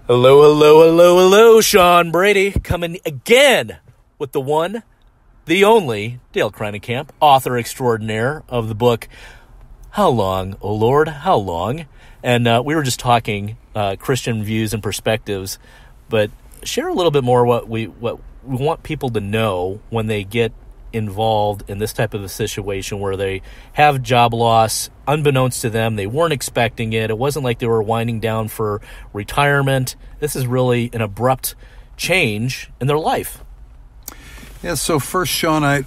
Hello, hello, hello, hello, Sean Brady, coming again with the one, the only, Dale Kreienkamp, author extraordinaire of the book, How Long, O Lord, How Long? And we were just talking Christian views and perspectives, but share a little bit more what we want people to know when they get involved in this type of a situation where they have job loss unbeknownst to them. They weren't expecting it. It wasn't like they were winding down for retirement. This is really an abrupt change in their life. Yeah, so first, Sean, I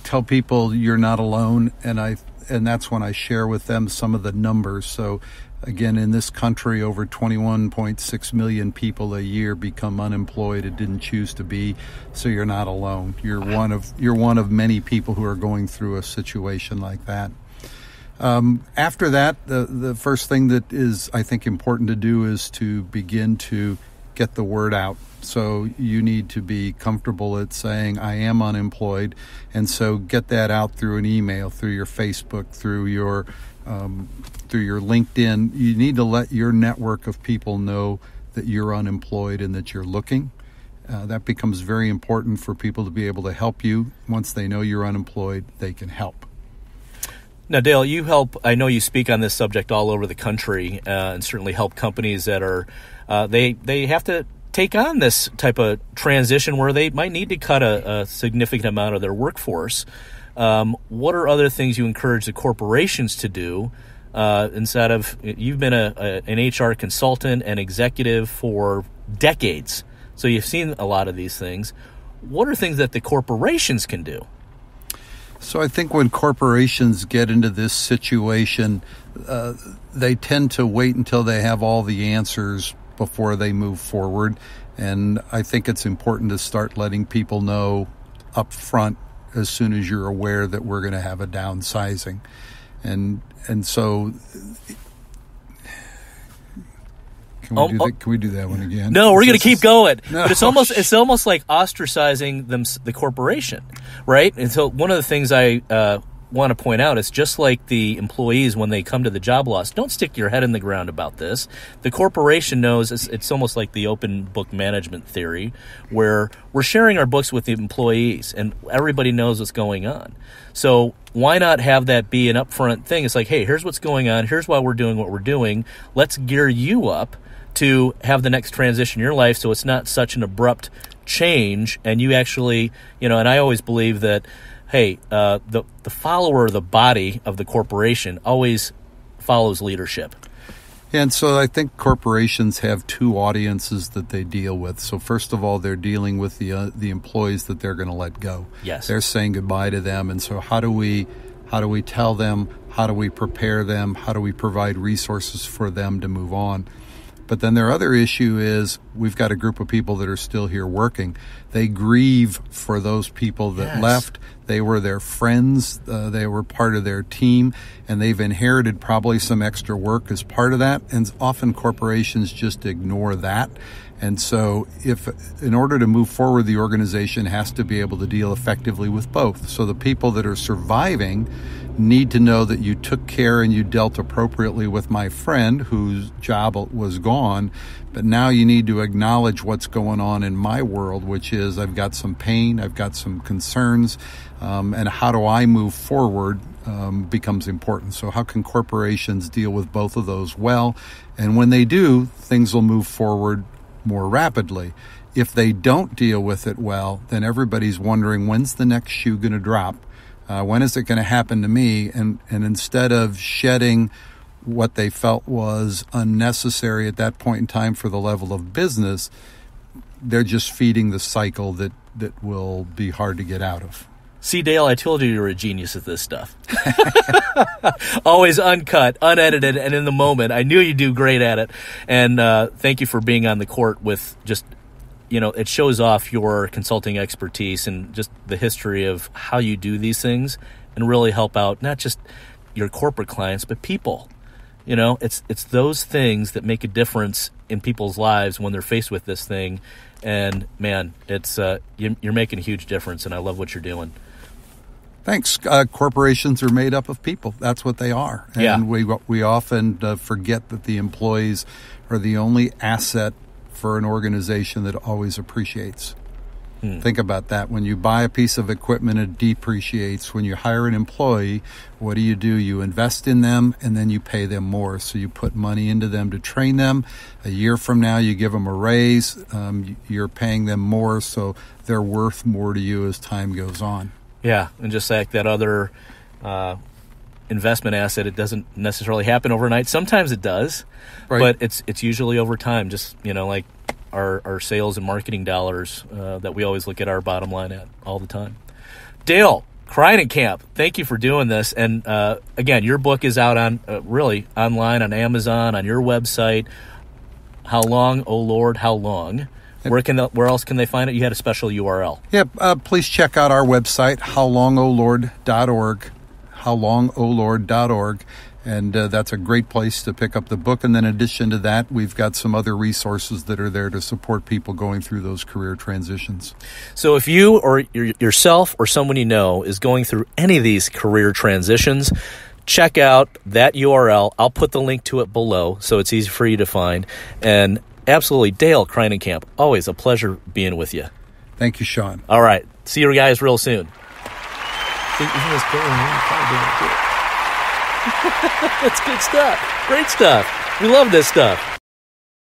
tell people you're not alone, and that's when I share with them some of the numbers. So again, in this country, over 21.6 million people a year become unemployed and didn't choose to be. So you're not alone. You're one of many people who are going through a situation like that. After that, the first thing that is, I think, important to do is to begin to get the word out. So you need to be comfortable at saying, I am unemployed. And so get that out through an email, through your Facebook, through your LinkedIn. You need to let your network of people know that you're unemployed and that you're looking. That becomes very important for people to be able to help you. Once they know you're unemployed, they can help. Now, Dale, you help, I know you speak on this subject all over the country and certainly help companies that are, they have to take on this type of transition where they might need to cut a significant amount of their workforce. What are other things you encourage the corporations to do instead of, you've been an HR consultant and executive for decades, so you've seen a lot of these things. What are things that the corporations can do? So I think when corporations get into this situation, they tend to wait until they have all the answers before they move forward. And I think it's important to start letting people know up front as soon as you're aware that we're going to have a downsizing. And so can we do that one again? No, we're going to keep going. No. But it's almost like ostracizing the corporation, right? And so one of the things I want to point out is just like the employees when they come to the job loss, don't stick your head in the ground about this. The corporation knows it's almost like the open book management theory where we're sharing our books with the employees and everybody knows what's going on. So why not have that be an upfront thing? It's like, hey, here's what's going on. Here's why we're doing what we're doing. Let's gear you up to have the next transition in your life so it's not such an abrupt change. And you actually, and I always believe that, hey, the follower of the body of the corporation always follows leadership. And so I think corporations have two audiences that they deal with. So first of all, they're dealing with the employees that they're going to let go. Yes. They're saying goodbye to them. And so how do we tell them? How do we prepare them? How do we provide resources for them to move on? But then their other issue is we've got a group of people that are still here working. They grieve for those people that left. They were their friends. They were part of their team, and they've inherited probably some extra work as part of that. And often corporations just ignore that. And so in order to move forward, the organization has to be able to deal effectively with both. So the people that are surviving need to know that you took care and you dealt appropriately with my friend whose job was gone, but now you need to acknowledge what's going on in my world, which is I've got some pain, I've got some concerns, and how do I move forward becomes important. So how can corporations deal with both of those well? And when they do, things will move forward more rapidly. If they don't deal with it well, then everybody's wondering, when's the next shoe going to drop? When is it going to happen to me? And instead of shedding what they felt was unnecessary at that point in time for the level of business, they're just feeding the cycle that will be hard to get out of. See, Dale, I told you were a genius at this stuff. Always uncut, unedited, and in the moment. I knew you'd do great at it. And thank you for being on the court with just, it shows off your consulting expertise and just the history of how you do these things and really help out not just your corporate clients, but people. It's those things that make a difference in people's lives when they're faced with this thing. And, man, it's you're making a huge difference, and I love what you're doing. Thanks. Corporations are made up of people. That's what they are. And we often forget that the employees are the only asset for an organization that always appreciates. Think about that. When you buy a piece of equipment, it depreciates. When you hire an employee, what do? You invest in them, and then you pay them more. So you put money into them to train them. A year from now, you give them a raise. You're paying them more, so they're worth more to you as time goes on. Yeah, and just like that other investment asset, it doesn't necessarily happen overnight. Sometimes it does, but it's usually over time. Just, like our sales and marketing dollars that we always look at our bottom line at all the time. Dale Kreienkamp, thank you for doing this. And again, your book is out on really online on Amazon, on your website. How long, oh Lord, how long? Where else can they find it? You had a special URL. Yeah, please check out our website, howlongolord.org, howlongolord.org. And that's a great place to pick up the book. And then in addition to that, we've got some other resources that are there to support people going through those career transitions. So if you or yourself or someone you know is going through any of these career transitions, check out that URL. I'll put the link to it below so it's easy for you to find. And absolutely, Dale Kreienkamp, always a pleasure being with you. Thank you, Sean. All right. See you guys real soon. Isn't this cool? That's good stuff. Great stuff. We love this stuff.